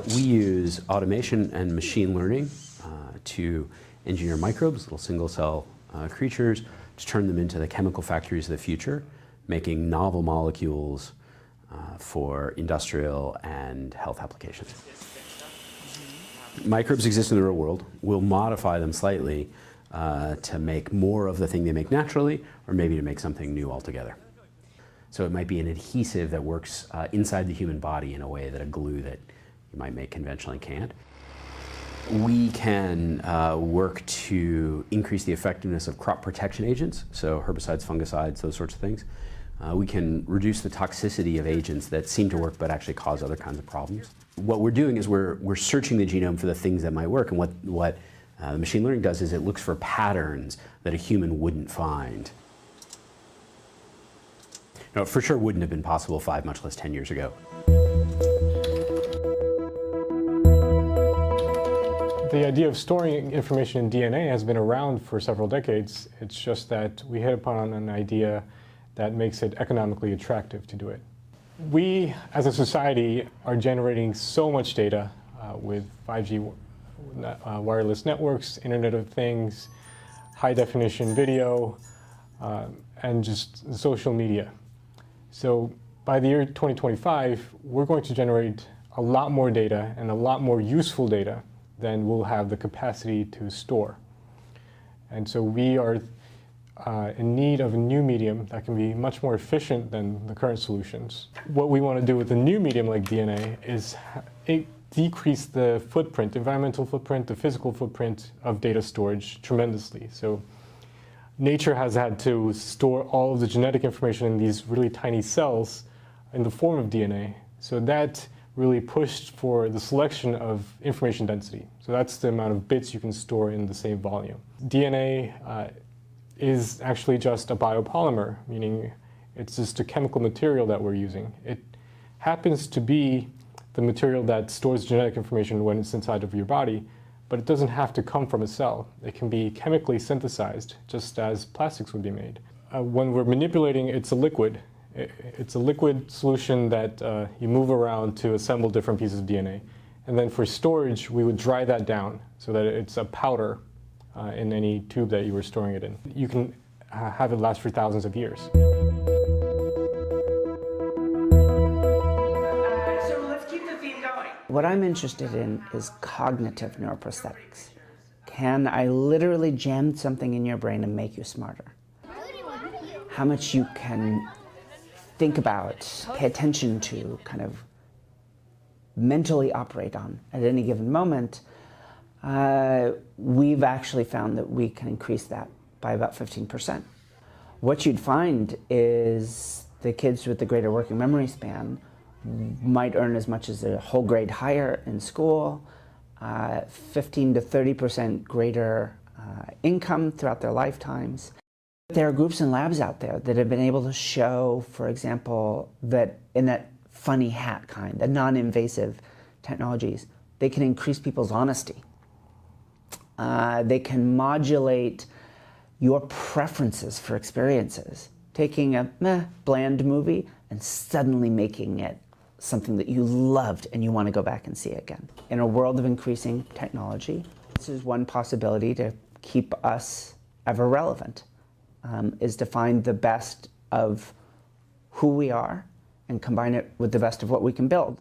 We use automation and machine learning to engineer microbes, little single-cell creatures, to turn them into the chemical factories of the future, making novel molecules for industrial and health applications. Microbes exist in the real world. We'll modify them slightly to make more of the thing they make naturally, or maybe to make something new altogether. So it might be an adhesive that works inside the human body in a way that a glue that you might make conventionally can't. We can work to increase the effectiveness of crop protection agents, so herbicides, fungicides, those sorts of things. We can reduce the toxicity of agents that seem to work but actually cause other kinds of problems. What we're doing is we're searching the genome for the things that might work, and what machine learning does is it looks for patterns that a human wouldn't find. No, it for sure wouldn't have been possible 5, much less 10 years ago. The idea of storing information in DNA has been around for several decades. It's just that we hit upon an idea that makes it economically attractive to do it. We, as a society, are generating so much data with 5G wireless networks, Internet of Things, high-definition video, and just social media. So by the year 2025, we're going to generate a lot more data and a lot more useful data than we'll have the capacity to store. And so we are in need of a new medium that can be much more efficient than the current solutions. What we want to do with a new medium like DNA is decrease the footprint, environmental footprint, the physical footprint of data storage tremendously. So nature has had to store all of the genetic information in these really tiny cells in the form of DNA. So that really pushed for the selection of information density. So that's the amount of bits you can store in the same volume. DNA is actually just a biopolymer, meaning it's just a chemical material that we're using. It happens to be the material that stores genetic information when it's inside of your body, but it doesn't have to come from a cell. It can be chemically synthesized, just as plastics would be made. When we're manipulating, it's a liquid. It's a liquid solution that you move around to assemble different pieces of DNA. And then for storage, we would dry that down so that it's a powder in any tube that you were storing it in. You can have it last for thousands of years. So let's keep the theme going. What I'm interested in is cognitive neuroprosthetics. Can I literally jam something in your brain and make you smarter? How much you can think about, pay attention to, kind of mentally operate on at any given moment, we've actually found that we can increase that by about 15%. What you'd find is the kids with the greater working memory span might earn as much as a whole grade higher in school, 15 to 30% greater income throughout their lifetimes. There are groups and labs out there that have been able to show, for example, that in that funny hat kind, the non-invasive technologies, they can increase people's honesty. They can modulate your preferences for experiences, taking a bland movie and suddenly making it something that you loved and you want to go back and see again. In a world of increasing technology, this is one possibility to keep us ever relevant. Is to find the best of who we are and combine it with the best of what we can build.